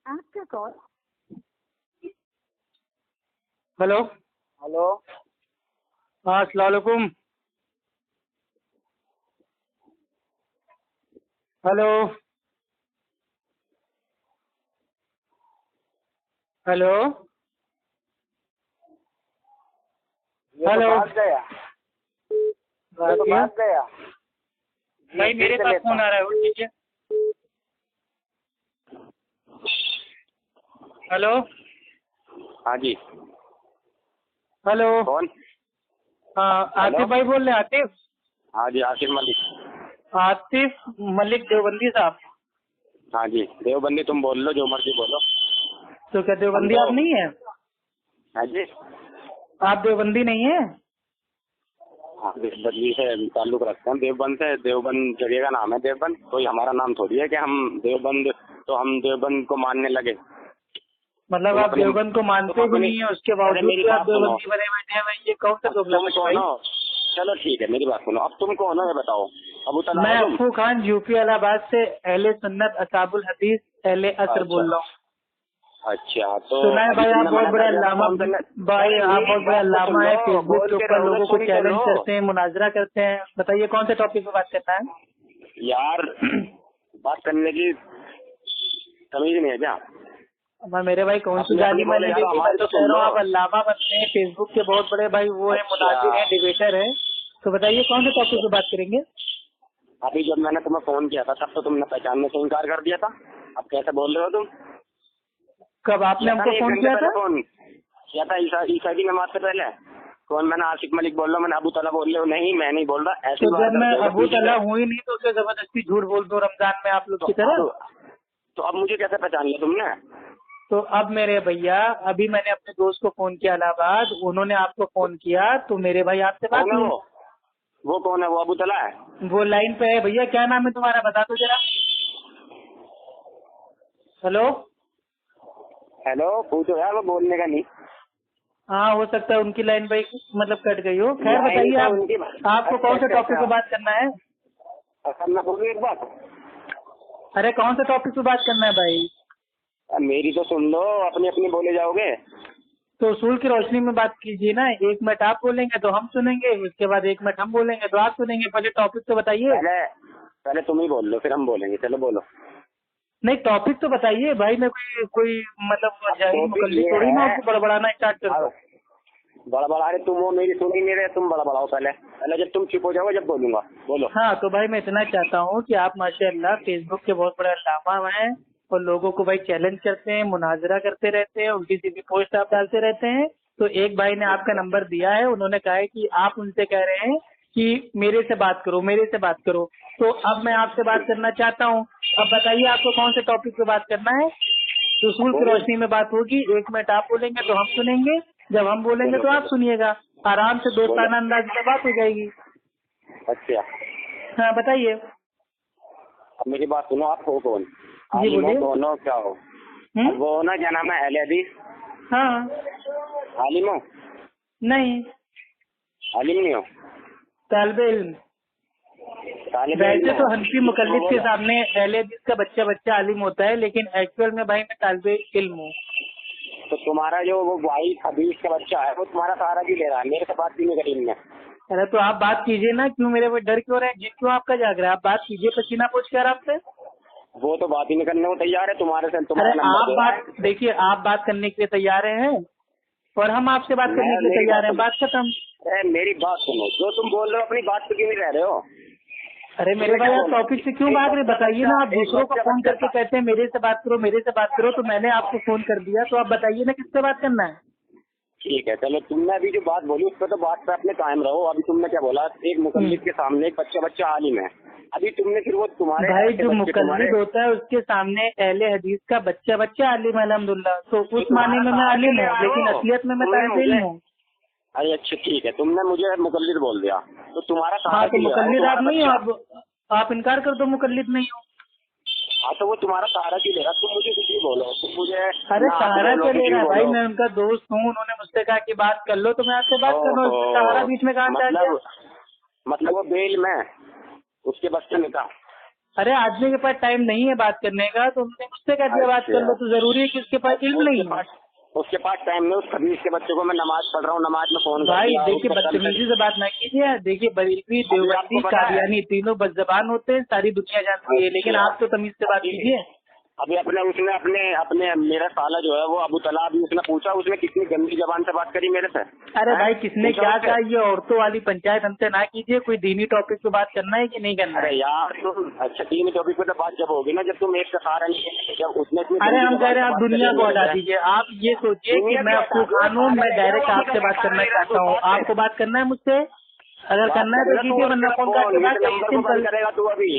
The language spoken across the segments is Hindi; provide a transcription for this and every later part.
आपका कॉल। हेलो। हेलो। हाँ, अस्सलाम वालेकुम। हेलो। हेलो। ये तो हेलो। भाग गया। ये तो भाग गया। भाई मेरे पास फोन आ रहा है, वो लीजिए। हेलो। हाँ जी। हेलो। कौन? हाँ, आतिफ भाई बोल रहे हैं? आतिफ? हाँ जी, आसिफ मलिक। आतिफ मलिक देवबंदी साहब? हाँ जी, देवबंदी तुम बोल लो, जो मर्जी बोलो। तो क्या देवबंदी आप नहीं है? हाँ जी। आप देवबंदी नहीं है? हाँ, देवबंदी से ताल्लुक रखते हैं, देवबंद से। देवबंद जगह का नाम है देवबंद, कोई हमारा नाम थोड़ी है कि हम देवबंद, तो हम देवबंद को मानने लगे। मतलब आप देवबंद को मानते ही नहीं है, उसके बावजूद भी आप देवबंदी बने बैठे हैं? भाई ये कौन सा प्रॉब्लम है भाई? चलो ठीक है, मेरी बात सुनो। अब तुम कौन हो ये बताओ? अबू तला मैं हो तुम? अफू खान यूपी इलाहाबाद से अहले सुन्नत असाबुल हदीस अहले असर बोल रहा हूँ। अच्छा, तो सुना है भाई आप बहुत बड़े अल्लामा, भाई आप बहुत बड़े अल्लामा है, फेसबुक के ऊपर लोगों को चैलेंज करते हैं, मुनाजरा करते हैं। बताइए कौन से टॉपिक पे बात करना है? यार बात करने की तमीज नहीं है क्या? मेरे भाई कौन सी गाली मैंने दी थी? मैं तो कह रहा हूँ आप अल्लामा बनते हैं, फेसबुक के बहुत बड़े भाई वो है, मुनाजिर है, डिबेटर है। तो बताइए कौन से टॉपिक पे बात करेंगे? अभी जब मैंने तुम्हें फोन किया था तब तो तुमने पहचानने से इनकार कर दिया था। अब कैसे बोल रहे हो तुम? कब आपने हमको फोन किया था? फोन किया था ईसा की नमाज से पहले। कौन? मैंने आसिफ मलिक बोल रहा हूँ। मैंने अबू तला बोल रहे हो? नहीं, मैं नहीं बोल रहा। ऐसी तो बात जब मैं करते हो अबू तला हूँ ही नहीं तो क्या जबरदस्ती झूठ बोल दो रमजान में आप लोग की तरह? तो अब मुझे कैसे पहचान लिया तुमने? तो अब मेरे भैया, अभी मैंने अपने दोस्त को फोन किया इलाहाबाद, उन्होंने आपको फोन किया, तो मेरे भाई आपसे बात हुई। वो कौन है? वो अबू तला है? वो लाइन पे है भैया। क्या नाम है तुम्हारा, बता दो जरा। हेलो। हेलो, पूछो यार, वो बोलने का नहीं। हाँ, हो सकता है उनकी लाइन पे मतलब कट गई हो। खैर बताइए आपको कौन से टॉपिक पे बात करना है? मैं बोलूँ एक बात? अरे कौन से टॉपिक पे बात करना है भाई? मेरी तो सुन लो, अपनी अपनी बोले जाओगे। तो उसूल की रोशनी में बात कीजिए ना। 1 मिनट आप बोलेंगे तो हम सुनेंगे, उसके बाद 1 मिनट हम बोलेंगे तो आप सुनेंगे। पहले टॉपिक तो बताइए। पहले तुम ही बोल लो, फिर हम बोलेंगे। चलो बोलो। नहीं, टॉपिक तो बताइए भाई। मैं कोई मतलब जाहिल मुकल्लिद थोड़ी ना आपको बड़बड़ाना स्टार्ट कर दो। बड़ा अरे तुम वो मेरी सुन ही नहीं रहे, तुम बड़ा बढ़ाओ। पहले जब तुम चुप हो जाओगे जब बोलूंगा, बोलो। हाँ, तो भाई मैं इतना चाहता हूँ कि आप माशाअल्लाह फेसबुक के बहुत बड़े अल्लामा हैं और लोगों को भाई चैलेंज करते हैं, मुनाजरा करते रहते हैं, उल्टी सीधी पोस्ट आप डालते रहते हैं। तो एक भाई ने आपका नंबर दिया है, उन्होंने कहा है कि आप उनसे कह रहे हैं कि मेरे से बात करो, मेरे से बात करो। तो अब मैं आपसे बात करना चाहता हूँ। अब बताइए आपको कौन से टॉपिक पे बात करना है? तो उसूल की रोशनी में बात होगी। 1 मिनट आप बोलेंगे तो हम सुनेंगे, जब हम बोलेंगे तो आप सुनिएगा। आराम से दोस्ताना अंदाज में बात हो जाएगी। अच्छा, हाँ बताइए। अब मेरी बात सुनो। आप हो कौन? जी बोलिए। दोनों क्या हो? वो ना, क्या नाम है, अहले हदीस? हाँ। आलिम हो? नहीं। आलिम नहीं हो? तालिबे इल्म। वैसे तो हनफी मुकल्लिद के सामने अहले हदीस का बच्चा बच्चा आलिम होता है, लेकिन एक्चुअल में भाई मैं तालिबे इल्म हूँ। तो तुम्हारा जो वो भाई हदीस का बच्चा है वो तुम्हारा सहारा भी ले रहा है, मेरे से बात भी नहीं करी इनने। अरे तो आप बात कीजिए ना, क्यों मेरे को डर क्यों रहे हैं, क्यों आपका जाग रहा है? आप बात कीजिए पसीना पोंछ कर आपसे। वो तो बात ही नहीं करने को तैयार है तुम्हारे से। अरे आप बात देखिए, आप बात करने के लिए तैयार हैं और हम आपसे बात करने के लिए तैयार हैं। बात खत्म। अरे मेरी बात सुनो, जो तुम बोल रहे हो अपनी बात पे क्यों नहीं रह रहे हो? अरे मेरे भाई आप टॉपिक से क्यों भाग रहे? बताइए ना। आप दूसरों को फोन करके कहते हैं मेरे से बात करो, मेरे से बात करो। तो मैंने आपको फोन कर दिया, तो आप बताइए ना किससे बात करना है? ठीक है, चलो तुमने अभी जो बात बोली उस पर तो बात पे अपने कायम रहो। अभी तुमने क्या बोला? एक मुकल्लिद के सामने एक बच्चा आलिम है। अभी तुमने फिर वो तुम्हारे भाई जो मुकल्लिद होता है उसके सामने अहले हदीस का बच्चा आलिम है अल्हम्दुलिल्लाह। तो उस माने में मैं आलिम हूँ, लेकिन असलियत में मैं तालिबे इल्म हूँ। अरे अच्छा ठीक है, तुमने मुझे मुकल्लिद बोल दिया तो तुम्हारा हाँ, तो मुकल्लिद आप नहीं हो। आप इनकार कर दो, मुकल्लिद नहीं हो। हाँ, तो वो तुम्हारा सहारा क्यों ले रहा? तुम मुझे कुछ भी बोलो, तुम मुझे। अरे सहारा क्या ले रहा है भाई? मैं उनका दोस्त हूँ, उन्होंने मुझसे कहा कि बात कर लो, तो मैं आपसे बात कर रहा हूँ। सहारा बीच में कहाँ से आ गया? मतलब वो बेल में उसके बच्चे ने कहा। अरे आदमी के पास टाइम नहीं है बात करने का, तो हमने उससे कह दिया बात कर लो, तो जरूरी है कि उसके पास इल्म नहीं है। उसके पास टाइम नहीं, उस खबीज के बच्चों को मैं नमाज पढ़ रहा हूँ, नमाज में फोन भाई देखिए बदतमीजी से बात ना कीजिए। देखिए बरेलवी, देवबंदी, कादियानी तीनों बदजबान होते हैं, सारी दुनिया जानती है, लेकिन आप तो तमीज से बात कीजिए। अभी उसने अपने मेरा साला जो है वो अबू तलाब, उसने पूछा, उसने कितनी गंदी जबान से बात करी मेरे से। अरे भाई किसने क्या कहा, ये औरतों वाली पंचायत हमसे ना कीजिए। कोई दीनी टॉपिक पे बात करना है कि नहीं करना है? अरे यार तुम अच्छा दीनी टॉपिक पे तो बात जब होगी ना, जब तुम एक सहारा नहीं, जब उसने अरे हम कह रहे हैं आप दुनिया को हटा दीजिए। आप ये सोचिए कि मैं अफू खान हूँ, मैं डायरेक्ट आपसे बात करना चाहता हूँ। आपको बात करना है मुझसे? अगर करना है तो कीजिए, वरना फोन काट के बात करिए, सिंपल। करेगा तू अभी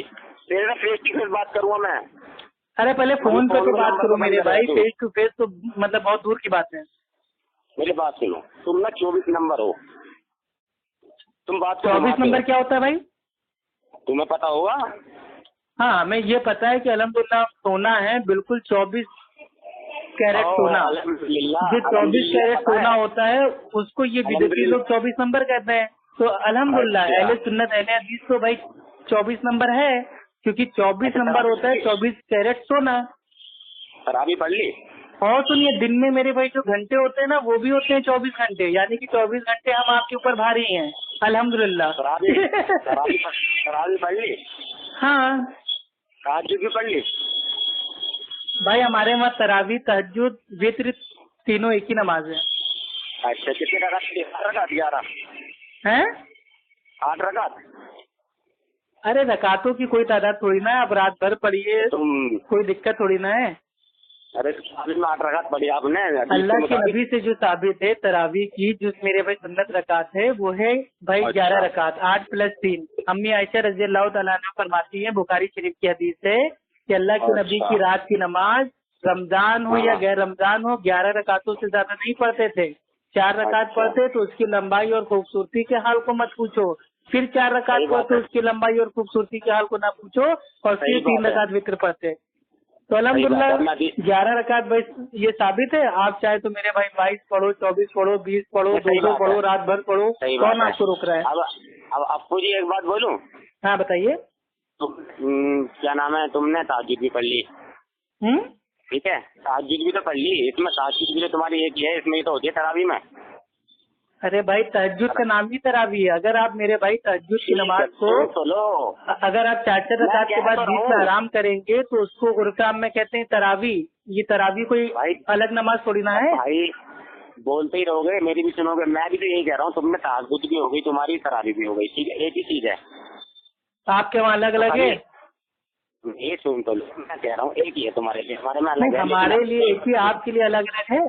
तेरे फेस टू फेस बात करूँगा मैं। अरे पहले फोन पे तो बात करो मेरे भाई, फेस टू फेस तो मतलब बहुत दूर की बात है। मेरी बात सुनो, तुम ना 24 नंबर हो, तुम बात 24 नंबर क्या होता है भाई? तुम्हें पता होगा? हाँ हमें ये पता है कि अल्हम्दुलिल्लाह सोना है, बिल्कुल 24 कैरेट सोना। जो 24 कैरेट सोना होता है उसको ये विदेशी लोग 24 नंबर कहते हैं। तो अल्हम्दुलिल्लाह अहले सुन्नत अहले हदीस तो भाई 24 नंबर है, क्योंकि 24 नंबर होता है 24 कैरेट सोना। तरावी पढ़ ली? और सुनिए, दिन में मेरे भाई जो घंटे होते हैं ना वो भी होते हैं 24 घंटे, यानी कि 24 घंटे हम आपके ऊपर भारी हैं अल्हम्दुलिल्लाह। तरावी पढ़ ली? हाँ तहज्जुद भी पढ़ ली? भाई हमारे वहाँ तरावी, तहज्जुद, वित्र तीनों एक ही नमाज है। अच्छा कितने रकात? 11 हैं? 8 रकात? अरे रकातों की कोई तादाद थोड़ी ना है, आप रात भर पढ़िए, कोई दिक्कत थोड़ी ना है। अरे 8 रकात पढ़ी आपने? अल्लाह के नबी से जो साबित है तरावी की, जो मेरे भाई सुन्नत रकात है वो है भाई 11 रकात, 8 + 3। अम्मी आयशा रज़ी अल्लाह तआला अन्हा फरमाती हैं, बुखारी शरीफ की हदीस है कि अल्लाह के नबी की रात की नमाज रमजान हो या गैर रमजान हो 11 रकातों से ज्यादा नहीं पढ़ते थे। 4 रकात पढ़ते तो उसकी लंबाई और खूबसूरती के हाल को मत पूछो, फिर 4 रकात पढ़ते उसकी लंबाई और खूबसूरती के हाल को ना पूछो, और फिर 3 रकात वित्र पढ़ते। तो अल्हम्दुलिल्लाह 11 रकात भाई ये साबित है। आप चाहे तो मेरे भाई 22 पढ़ो, 24 पढ़ो, 20 पढ़ो, 2 पढ़ो, रात भर पढ़ो, कौन आपको रोक रहा है? अब आपको जी एक बात बोलूं? हाँ बताइए। क्या नाम है, तुमने तहज्जुद भी पढ़ ली? ठीक है, तहज्जुद भी तो पढ़ ली, इसमें तहज्जुद भी तो तुम्हारी एक ही है, इसमें तो होती है तरावी में। अरे भाई तहज्जुद का नाम ही तरावी है। अगर आप मेरे भाई तहज्जुद की नमाज को अगर आप 4 रकात के बाद बीच में आराम करेंगे तो उसको उर्काम में कहते हैं तरावी। ये तरावी कोई अलग नमाज थोड़ी ना है भाई। बोलते ही रहोगे, मेरी भी सुनोगे, मैं भी तो यही कह रहा हूँ, तुमने तहज्जुद भी हो गई, तुम्हारी तरावी भी हो गई, ठीक है, एक ही चीज है। आपके वहाँ अलग अलग है? ये सुन तो लो, मैं कह रहा हूँ एक ही है तुम्हारे लिए, हमारे में अलग है। हमारे लिए एक ही, आपके लिए अलग अलग है?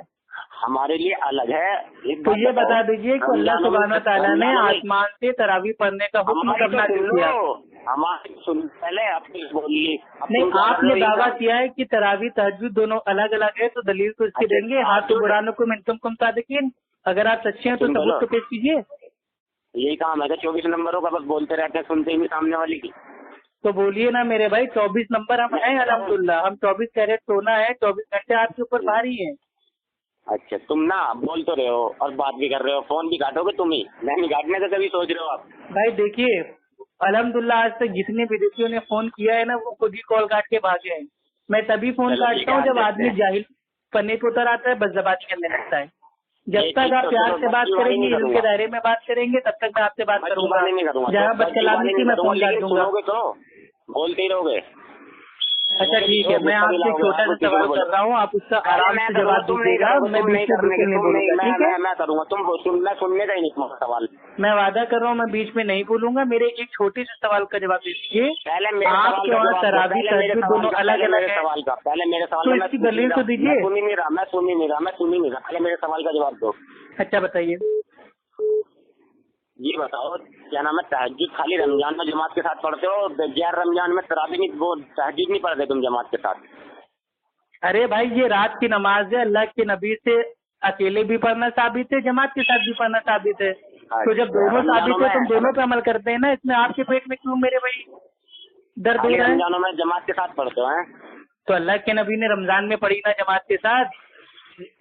हमारे लिए अलग है। तो ये बता दीजिए कि अल्लाह सुब्हानहू तआला ने आसमान से तरावी पढ़ने का हुक्म कब नाज़िल किया? हमारे सुन पहले आपने बोली नहीं, आपने दावा किया है कि तरावी तहज्जुद दोनों अलग अलग है, तो दलील तो इसकी देंगे। हाथ तो बुरानों को मिनकुम सादिकीन, अगर आप सच्चे हैं तो सबूत तो पेश कीजिए। यही काम है 24 नंबरों का, बस बोलते रहते हैं, सुनते ही नहीं सामने वाली की। तो बोलिए ना मेरे भाई, 24 नंबर हम हैं अल्हम्दुलिल्लाह। हम 24 कैरेट सोना है, 24 घंटे आपके ऊपर भारी है। अच्छा तुम ना बोल तो रहे हो और बात भी कर रहे हो, फोन भी काटोगे तुम ही, मैं नहीं काटने का कभी सोच रहे हो आप? भाई देखिए अल्हम्दुलिल्लाह आज तक जितने विदेशियों ने फोन किया है ना वो खुद ही कॉल काट के भागे हैं। मैं तभी फोन काटता हूँ जब आदमी जाहिल पन्ने पे उतर आता है, बदजबानी करने लगता है। जब तक आप प्यार से बात करेंगे, इल्म के दायरे में बात करेंगे, तब तक मैं आपसे बात करूंगा। जहाँ बदकलामी की मैं फोन काट दूंगा। बोलते ही रहोगे। अच्छा ठीक है, मैं आपसे छोटा सा सवाल कर रहा हूँ, आप उसका आराम से जवाब दीजिएगा, मैं बीच में बिल्कुल नहीं बोलूंगा, ठीक है? मैं करूंगा, तुम सुनने का ही नहीं सवाल। मैं वादा कर रहा हूँ मैं बीच में नहीं बोलूंगा। मेरे एक छोटे से सवाल का जवाब दीजिए। आपके वहाँ तरावी तहज्जुद दोनों अलग अलग है, सवाल का पहले मेरे सवाल तो इसकी दलील तो दीजिए। मैं सुन ही नहीं रहा, पहले मेरे सवाल का जवाब दो। अच्छा बताइए। ये बताओ, क्या नाम है, तहज्जुद खाली रमजान में जमात के साथ पढ़ते हो? गैर रमजान में तरावी नहीं, वो तहज्जुद नहीं पढ़ते तुम जमात के साथ? अरे भाई ये रात की नमाज है, अल्लाह के नबी से अकेले भी पढ़ना साबित है, जमात के साथ भी पढ़ना साबित है। तो जब दोनों साबित है तुम दोनों पे अमल करते हैं ना, इसमें आपके पेट में क्यों मेरे भाई दर्द हो रहा है? रमजानों में जमात के साथ पढ़ते हो? तो अल्लाह के नबी ने रमजान में पढ़ी ना जमात के साथ।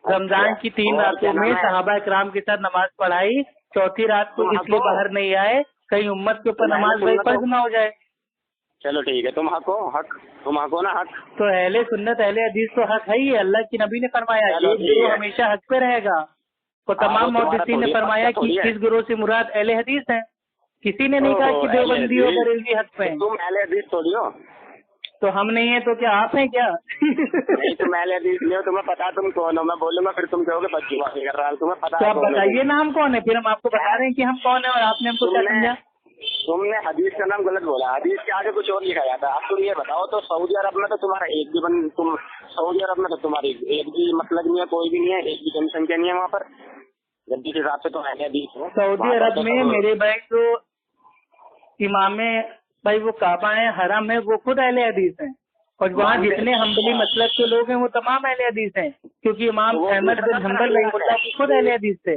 रमजान की 3 रातों में सहाबा इकराम के साथ नमाज पढ़ाई, चौथी रात को इसलिए बाहर नहीं आए कहीं उम्मत के ऊपर नमाज भाई फर्ज ना हो जाए। चलो ठीक है, तुम हक हो, हक तुम हक हो ना, हक। तो अहले सुन्नत अहले हदीस तो हक है ही, अल्लाह की नबी ने फरमाया चलो ये ठीक गुरु है। हमेशा हक पे रहेगा। तो तमाम मुहद्दिसीन ने फरमाया कि किस गुरु से मुराद अहले हदीस है। किसी ने नहीं कहा कि देवबंदी हो बरेलवी हक पे। तुम अहले हदीस थोड़ी हो। तो हम नहीं है तो क्या आप हैं क्या? नहीं, तुम अहले हदीस नहीं हो, तुम्हें पता तुम कौन हो। मैं बोलूंगा फिर तुम कहोगे बदजुबानी कर रहा है, तुम्हें पता तो है आप बताइए ना हम कौन है, फिर हम आपको बता रहे हैं कि हम कौन है और आपने हमको क्या समझा। तुमने हदीस का नाम गलत बोला, हदीस के आगे कुछ और लिखा जाता है। अब तुम ये बताओ, तो सऊदी अरब में तो तुम्हारा एक भी तुम सऊदी अरब में तो तुम्हारी एक भी मतलब नहीं है, कोई भी नहीं है, एक भी जनसंख्या नहीं है वहाँ पर। जब जिस हिसाब से तुम अहले हदीस हो सऊदी अरब में मेरे भाई जो इमामे भाई वो काबा है, हरम है, वो खुद अहले हदीस हैं। और वहाँ जितने हम्बली मतलब के लोग हैं वो तमाम अहले हदीस हैं, क्योंकि इमाम अहमद बिन हम्बल रहमतुल्लाह वो खुद अहले हदीस थे।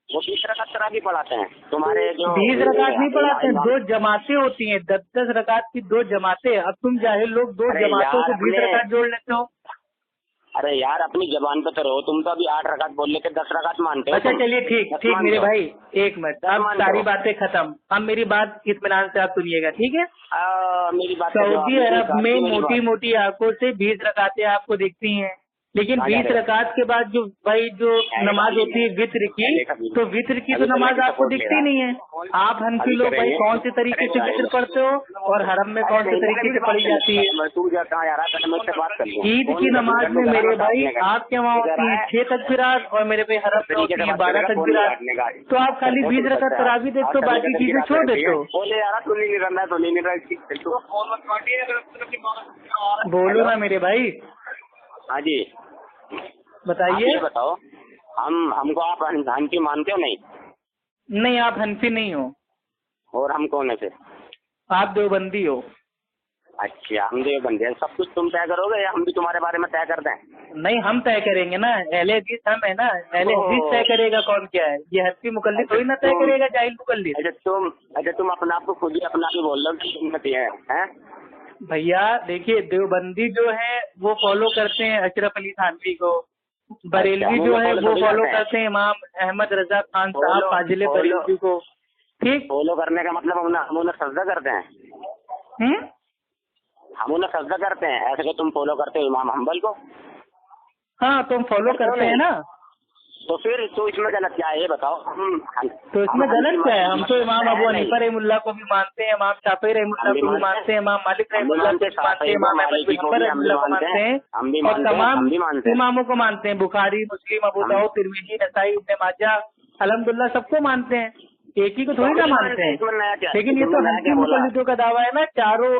वो 20 रकात तरावी पढ़ाते हैं तुम्हारे जो 20 रकात नहीं पढ़ाते हैं, 2 जमातें होती हैं, 10-10 रकात की 2 जमातें। अब तुम जाहिल लोग 2 जमातों को 20 रकात जोड़ लेते हो। अरे यार अपनी जबान पे तो रहो, तुम तो अभी 8 रकात बोल लेते 10 रकात मानते हो। अच्छा चलिए ठीक मेरे भाई, एक मिनट, अब सारी बातें खत्म। अब मेरी बात इत्मीनान से आप सुनिएगा, ठीक है? मेरी बात सऊदी अरब में मोटी मोटी आंखों से 20 रकातें आपको दिखती हैं, लेकिन 20 रकात के बाद जो भाई जो नमाज होती है वित्र की, तो वित्र की तो नमाज आपको दिखती नहीं है। आप हनफी लोग भाई कौन से तरीके से वित्र पढ़ते हो और हरम में कौन से तरीके से पढ़ी जाती है? ईद की नमाज में मेरे भाई आपके वहाँ होती है 6 तकबीरात और मेरे भाई हरम में होती है 12 तकबीरात। तो आप खाली 20 रकात तरावी देखते हो, बाकी चीजें छोड़ देते हो। बोलो ना मेरे भाई। हाँ जी बताइए। बताओ, हमको आप हनफी मानते हो? नहीं आप हनफी नहीं हो। और हम कौन है फिर? आप देवबंदी हो। अच्छा, हम देवबंदी हैं। सब कुछ तुम तय करोगे या हम भी तुम्हारे बारे में तय कर दें? नहीं, हम तय करेंगे ना, अहले हदीस हम है ना, अहले हदीस तय करेगा कौन क्या है। ये हनफी मुकल्लिद थोड़ी ना तय करेगा, जाहिल मुकल्लिद। अच्छा तुम अपने आप को खुद ही अपना भी बोल रहे हो हैं? भैया देखिए, देवबंदी जो है वो फॉलो करते हैं अशरफ अली थानवी को, बरेलवी जो है वो फॉलो करते हैं इमाम अहमद रजा खान साहब फाजिले बरेलवी को। ठीक, फॉलो करने का मतलब हम उन्हें सजदा करते हैं। हम उन्हें सजदा करते हैं, ऐसे कि तुम फॉलो करते हो इमाम हम्बल को। हाँ, तुम फॉलो करते हैं ना, तो फिर तो इसमें गलत क्या है ये बताओ। तो इसमें गलत क्या है? हम तो इमाम अबू हनीफा रहमुल्लाह को भी मानते हैं, इमाम शाफी रहमुल्लाह को भी मानते हैं, इमाम मालिक रहमुल्लाह को भी मानते हैं, इमाम अहमद बिन हंबल रहमुल्लाह को मानते हैं, और तमाम इमामों को मानते हैं। बुखारी, मुस्लिम, अबू दाऊद, तिरमिजी, नसाई, इब्न माजा, अल्हम्दुलिल्लाह सबको मानते हैं, एक ही को थोड़ी ना मानते हैं। लेकिन ये तो हनफी मुकल्लिदों का दावा है ना, चारों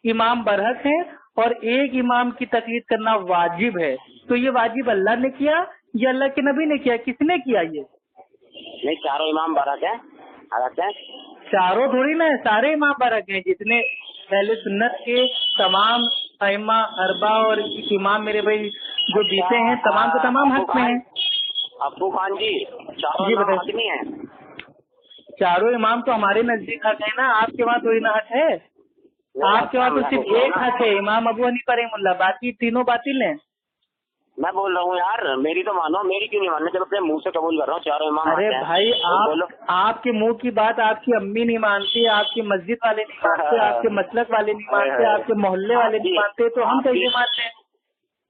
इमाम बरहक हैं और एक इमाम की तकलीद करना वाजिब है। तो ये वाजिब अल्लाह ने किया या अल्लाह के नबी ने किया? किसने किया ये? नहीं, चारों इमाम बरहक हैं। चारों थोड़ी ना है, सारे इमाम बरहक हैं। जितने पहले सुन्नत के तमाम अइम्मा अरबा और इमाम मेरे भाई जो बीते हैं, तमाम के तमाम हक में हैं। अब्बू खान जी, चारों जी बताइए। चारों इमाम तो हमारे नजदीक हक है ना, आपके वहाँ थोड़ी ना हक है। आपके वहाँ तो सिर्फ एक हक है, इमाम अबू हनीफा रहमुल्लाह, बाकी तीनों बातिल हैं। मैं बोल रहा हूँ यार, मेरी तो मानो, मेरी क्यों नहीं मानने जब अपने मुंह से कबूल कर रहा हूँ चारों इमाम। अरे भाई आपके मुंह की बात आपकी अम्मी नहीं मानती, आपकी मस्जिद वाले नहीं मानते, आपके मसलक वाले नहीं मानते, आपके मोहल्ले वाले नहीं मानते, तो हम कैसे मानते हैं?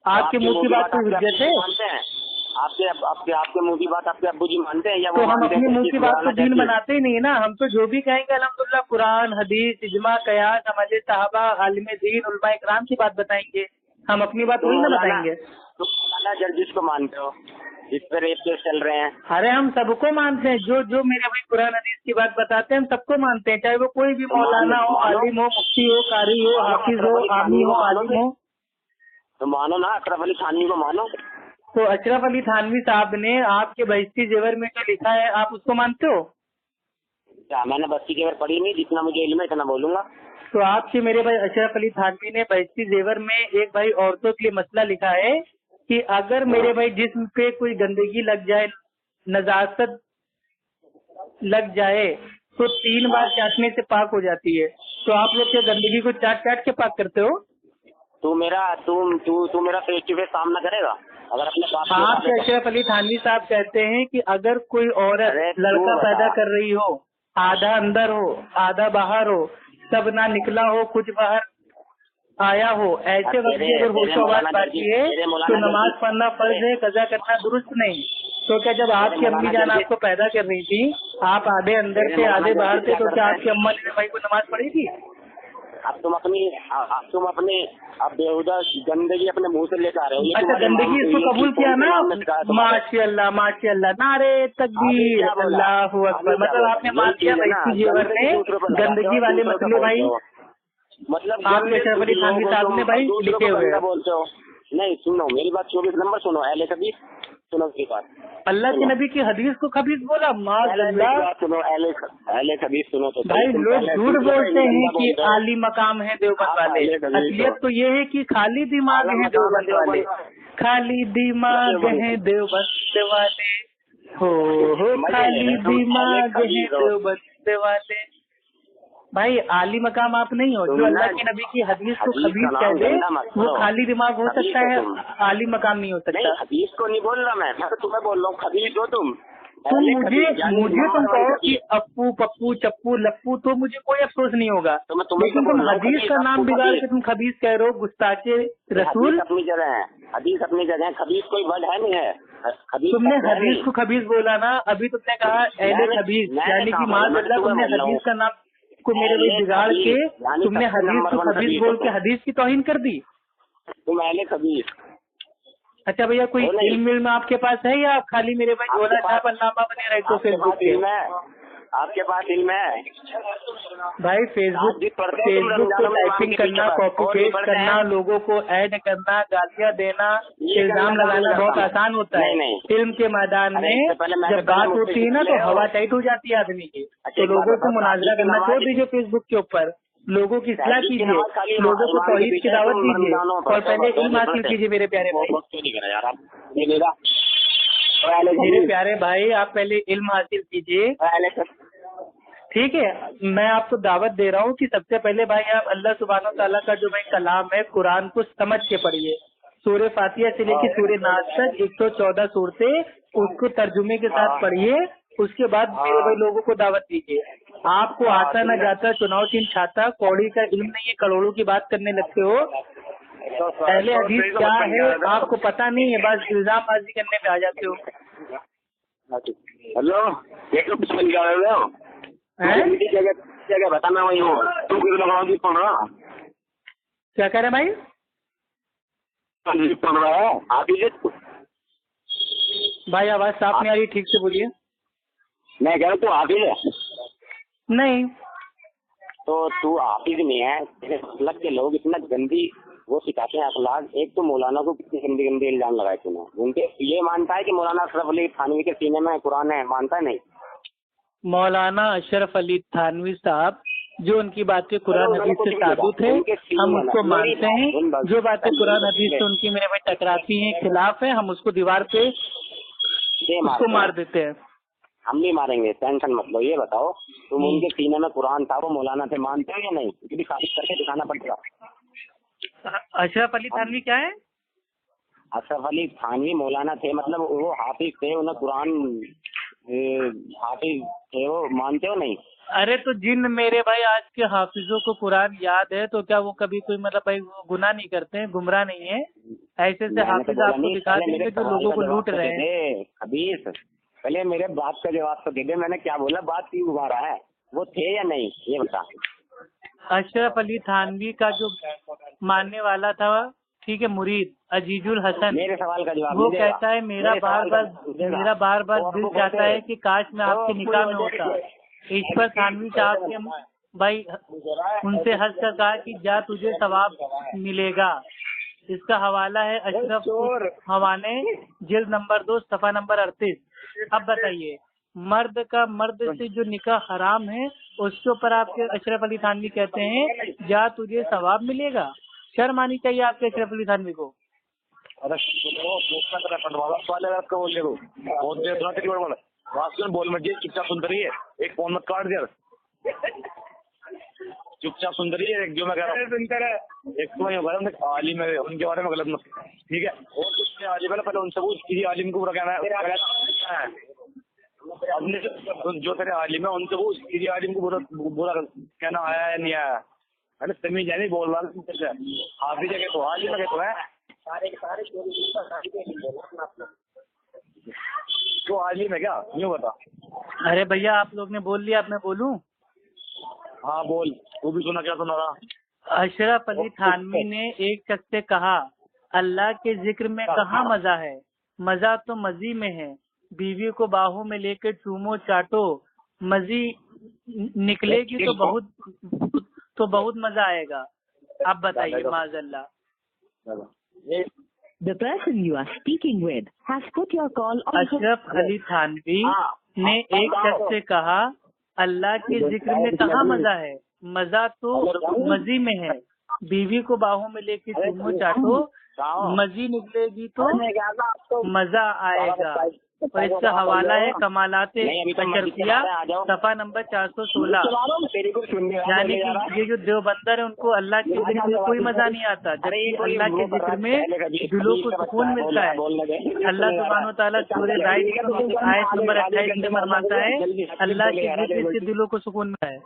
आपके मुंह की बात तो हुज्जत है। आपके मुंह की बात आपके अब्बू जी मानते हैं या? तो हम अपने मुंह की बात तो दीन बनाते ही नहीं ना। हम तो जो भी कहेंगे अल्हम्दुलिल्लाह कुरान, हदीस, इजमा, कयास, हमारे साहबा, आलिम दीन, उलमा इकराम की बात बताएंगे। हम अपनी बात थोड़ी ना बताएंगे। जर्जिस को मानते हो जिस पर रेप केस चल रहे हैं? अरे हम सबको मानते हैं, जो मेरे भाई कुरान हदीस की बात बताते हैं हम सबको मानते हैं, चाहे वो कोई भी मौलाना हो, आलिम हो, मुफ्ती हो, कारी हो, हाफिज हो, आमी हो, आलिम हो। तो मानो ना, अशरफ अली थानवी को मानो। तो अशरफ अली थानवी साहब ने आपके बहिश्ती जेवर में जो लिखा है, आप उसको मानते हो? क्या मैंने बस्ती जेवर पढ़ी नहीं, जितना मुझे इल्म है इतना बोलूंगा। तो आपके मेरे भाई अशरफ अली थानवी ने बहिश्ती जेवर में एक भाई औरतों के लिए मसला लिखा है कि अगर मेरे भाई जिस्म पे कोई गंदगी लग जाए, नजाकत लग जाए, तो 3 बार चाटने से पाक हो जाती है। तो आप लोग क्या गंदगी को चाट चाट के पाक करते हो? तू मेरा फेस टू फेस सामना करेगा अगर अपने बाप। आपके अशरफ अली थानवी साहब कहते हैं कि अगर कोई औरत लड़का पैदा कर रही हो, आधा अंदर हो आधा बाहर हो, तब ना निकला हो कुछ बाहर आया हो, ऐसे वक्त भी अगर होशो आवाज बाकी है तो नमाज पढ़ना फर्ज है, कजा करना दुरुस्त नहीं। तो क्या जब आपकी अम्मी जान आपको पैदा कर रही थी, आप आधे अंदर थे आधे बाहर थे, तो क्या आपकी अम्मा ने भाई को नमाज पढ़ी थी? अब तुम अपने अब बेहुदा गंदगी अपने मुंह से लेकर आ रहे हो। अच्छा, गंदगी इसको कबूल किया ना, माशाअल्लाह माशाअल्लाह, नारे तकबीर, अल्लाहू अकबर। मतलब आपने मान लिया भाई जीवन में गंदगी वाले मसले भाई मतलब आपके अशरफ अली थानवी साहब ने भाई लिखे हुए बोलते हो। नहीं सुनो मेरी बात, 24 नंबर सुनो, अहले कबीर सुनो मेरी बात। अल्लाह के नबी की हदीस को खबीस बोला, माशाअल्लाह। सुनो अहले कबीर सुनो तो भाई लोग झूठ बोलते हैं कि आली मकाम है देवबंद वाले, असलियत तो ये है कि खाली दिमाग है देवबंद वाले, खाली दिमाग है देवबंद वाले, हो खाली दिमाग है देवबंद वाले। भाई आली मकाम आप नहीं हो, जो अल्लाह के नबी की हदीस को खबीस कह दे वो खाली दिमाग हो सकता है, आली मकाम नहीं हो सकता। हदीस को नहीं बोल रहा मैं तो तुम्हें बोल रहा हूँ, खबीस हो तुम मुझे तुम कहो कि अप्पू पप्पू चप्पू लप्पू तो मुझे कोई अफसोस नहीं होगा, लेकिन तुम हदीस का नाम बिगाड़ के तुम खबीस कह रहे हो, गुस्ताखे रसूल। अपनी जगह है हदीस, अपनी जगह खबीस कोई वर्ड है नहीं है। तुमने हदीस को खबीस बोला ना, अभी तुमने कहा अहले खबीस, यानी कि माशाअल्लाह तुमने हदीस का नाम को मेरे लिए बिगाड़ के तुमने हदीस को खबीस बोल के हदीस की तौहीन कर दी। तुम अहले खबीस। अच्छा भैया, कोई इल्म में आपके पास है या आप खाली मेरे भाई झोला छाप अल्लामा बने रहे तो फेसबुक पे? आपके पास इल्म है भाई? फेसबुक पे टाइपिंग करना, कॉपी पेस्ट करना, लोगों को ऐड करना, गालियाँ देना, इल्जाम लगाना बहुत आसान होता है। इल्म के मैदान में जब बात होती है ना तो हवा टाइट हो जाती है आदमी की। तो लोगों को मुनाजरा करना छोड़ दीजिए फेसबुक के ऊपर, लोगों की इस्लाह कीजिए, लोगों को तौहीद की दावत दीजिए और पहले इल्म हासिल कीजिए। मेरे प्यारे भाई, मेरे प्यारे भाई, आप पहले इल्म हासिल कीजिए, ठीक है? मैं आपको दावत दे रहा हूँ कि सबसे पहले भाई आप अल्लाह सुब्हानो तआला का जो भाई कलाम है कुरान को समझ के पढ़िए। सूरह फातिहा से लेकर सूरह नास तक 114 सूरतें उसको तर्जुमे के साथ पढ़िए। उसके बाद मेरे भाई लोगों को दावत दीजिए। आपको आता न जाता चुनाव चिन्ह छाता कौड़ी का इल्म नहीं है, करोड़ों की बात करने लगते हो। पहले हदीस क्या है आपको पता नहीं है, बस इल्जामबाजी करने पे आ जाते हो। हेलो, जगह बताना वही हो तुम पढ़ रहा। क्या कह रहे भाई? पढ़ रहा है आप भाई, आवाज साफ नहीं आ रही, ठीक से बोलिए। मैं कह रहा हूँ तू हाफिज है? नहीं। तो तू हाफिज नहीं है, मतलब के लोग इतना गंदी वो सिखाते हैं अखलाक। एक तो मौलाना को कितनी गंदी गंदी इल्जाम लगाए तूने, उनके ये मानता है कि मौलाना अशरफ अली थानवी के सीने में कुरान है, मानता है नहीं? मौलाना अशरफ अली थानवी साहब जो उनकी बातें कुरान हदीस से साबित है हम उसको मानते हैं, जो बातें कुरान हदीस से उनकी मेरे में टकराती हैं, खिलाफ है, हम उसको दीवार पे उसको मार देते हैं। हम नहीं मारेंगे, टेंशन मत लो। ये बताओ तुम उनके सीने में कुरान था वो मौलाना थे, मानते हो या नहीं? क्योंकि साबित करके दिखाना पड़ेगा। अशरफ अली थानवी क्या है? अशरफ अली थानवी मौलाना थे, मतलब वो हाफिज थे, उन्हें कुरान हाफिज थे, वो मानते हो नहीं? अरे तो जिन मेरे भाई आज के हाफिजों को कुरान याद है तो क्या वो कभी कोई मतलब भाई गुनाह नहीं करते हैं, गुमराह नहीं है? ऐसे से हाफिज आपको दिखा देंगे जो लोगों को लूट रहे हैं। खबीस, पहले मेरे बात का जवाब तो दे दे, मैंने क्या बोला, बात क्यों उभा रहा है? वो थे या नहीं ये बता। अशरफ अली थानवी का जो मानने वाला था, ठीक है, मुरीद अजीजुल हसन, मेरे सवाल का जवाब वो कहता है मेरा बार बार दिल चाहता है कि काश मैं आपके निकाह में होता। इस पर थानवी साहब के भाई उनसे हंस कर कहा कि जा तुझे सवाब मिलेगा। इसका हवाला है अशरफ हवाने जिल्द नंबर 2 सफा नंबर 38। अब बताइए, मर्द का मर्द से जो निकाह हराम है उसके ऊपर आपके अशरफ अली थानवी कहते हैं जा तुझे सवाब मिलेगा। शर्म आनी चाहिए आपके अशरफ अली थानवी को। बोल मत, चुपचाप सुनते रहिए, एक फोन मत काट दिया, चुपचाप सुनते रहिए। एक जो मैं कह रहा हूँ एक तो होगा आलिम है, उनके बारे में गलत मत, ठीक है? और आलिम है ना, पहले उनसे पूछ किसी आलिम को बुरा कहना है। हमने जो तेरे आलिम है उनसे वो तेरी आलिम को बुरा कहना आया है नहीं आया। अरे तमीज है नहीं बोल रहा तुमसे। हाफिज है तो आलिम है तो है तो आलिम है क्या यूँ बता। अरे भैया आप लोग ने बोल लिया, अब मैं बोलूं? हाँ बोल, तू भी सुना क्या सुना रहा। अशरफ अली थानवी ने एक शख्स से कहा, अल्लाह के जिक्र में कहाँ मजा है, मजा तो मजी में है। बीवी को बाहों में लेकर चूमो चाटो, मजी निकलेगी तो बहुत मजा आएगा। आप बताइए माजल्ला। The person you are speaking with has put your call on hold. Ashraf Ali Thanvi ने एक शख्स से कहा, अल्लाह के जिक्र में कहाँ मजा है, मजा तो मजी में है। बीवी को बाहों में लेके चूमो चाटो, मजी निकलेगी तो मजा आएगा। और इसका हवाला है कमालाते अशरफिया सफा नंबर 416। यानी कि ये जो देवबंदर है उनको अल्लाह के जिक्र में कोई मजा नहीं आता, जबकि अल्लाह के जिक्र में दिलों को सुकून मिलता है। अल्लाह सुब्हानो तआला सूरह राइड आयत नंबर 28 में फरमाता है, अल्लाह के जिक्र से दिलों को सुकून मिलता है।